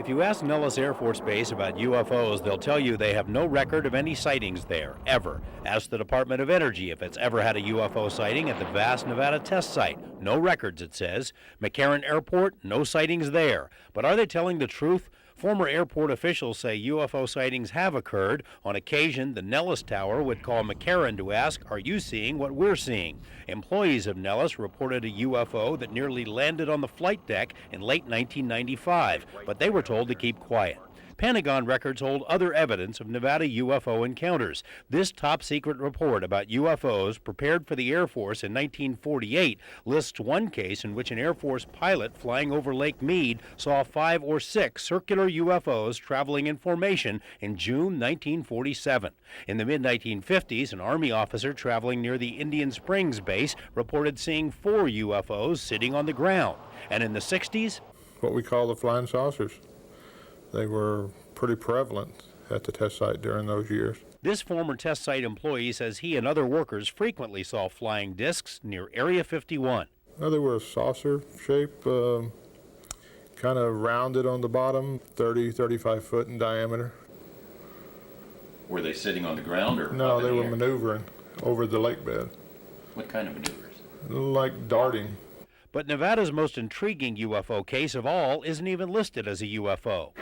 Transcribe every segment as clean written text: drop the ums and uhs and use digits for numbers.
If you ask Nellis Air Force Base about UFOs, they'll tell you they have no record of any sightings there, ever. Ask the Department of Energy if it's ever had a UFO sighting at the vast Nevada test site. No records, it says. McCarran Airport, no sightings there. But are they telling the truth? Former airport officials say UFO sightings have occurred. On occasion, the Nellis Tower would call McCarran to ask, "Are you seeing what we're seeing?" Employees of Nellis reported a UFO that nearly landed on the flight deck in late 1995, but they were told to keep quiet. Pentagon records hold other evidence of Nevada UFO encounters. This top-secret report about UFOs prepared for the Air Force in 1948 lists one case in which an Air Force pilot flying over Lake Mead saw 5 or 6 circular UFOs traveling in formation in June 1947. In the mid-1950s, an Army officer traveling near the Indian Springs base reported seeing 4 UFOs sitting on the ground. And in the 60s, what we call the flying saucers. They were pretty prevalent at the test site during those years. This former test site employee says he and other workers frequently saw flying discs near Area 51. Well, they were a saucer shape, kind of rounded on the bottom, 35 foot in diameter. Were they sitting on the ground or? No, they were maneuvering over the lake bed. What kind of maneuvers? Like darting. But Nevada's most intriguing UFO case of all isn't even listed as a UFO.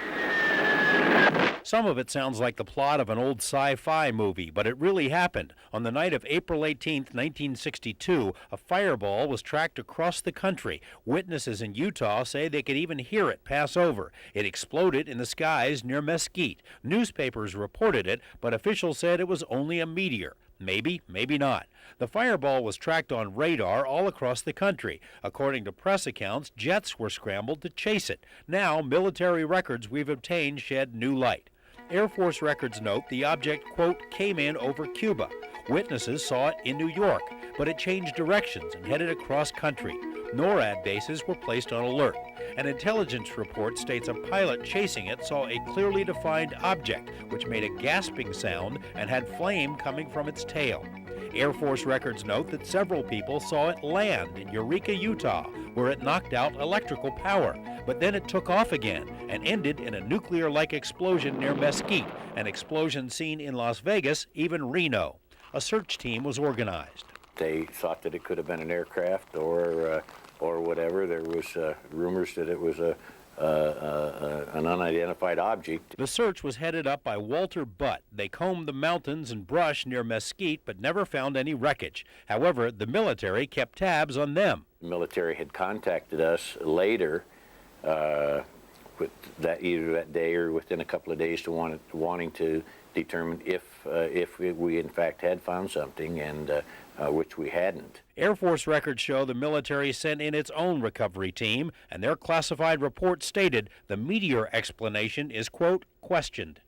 Some of it sounds like the plot of an old sci-fi movie, but it really happened. On the night of April 18, 1962, a fireball was tracked across the country. Witnesses in Utah say they could even hear it pass over. It exploded in the skies near Mesquite. Newspapers reported it, but officials said it was only a meteor. Maybe, maybe not. The fireball was tracked on radar all across the country. According to press accounts, jets were scrambled to chase it. Now, military records we've obtained shed new light. Air Force records note the object, quote, came in over Cuba. Witnesses saw it in New York, but it changed directions and headed across country. NORAD bases were placed on alert. An intelligence report states a pilot chasing it saw a clearly defined object, which made a gasping sound and had flame coming from its tail. Air Force records note that several people saw it land in Eureka, Utah, where it knocked out electrical power. But then it took off again and ended in a nuclear-like explosion near Mesquite, an explosion seen in Las Vegas, even Reno. A search team was organized. They thought that it could have been an aircraft or whatever. There was rumors that it was an unidentified object. The search was headed up by Walter Butt. They combed the mountains and brush near Mesquite, but never found any wreckage. However, the military kept tabs on them. The military had contacted us later, with that either that day or within a couple of days, to wanting to determine if we in fact had found something, and which we hadn't. Air Force records show the military sent in its own recovery team, and their classified report stated the meteor explanation is, quote, questioned.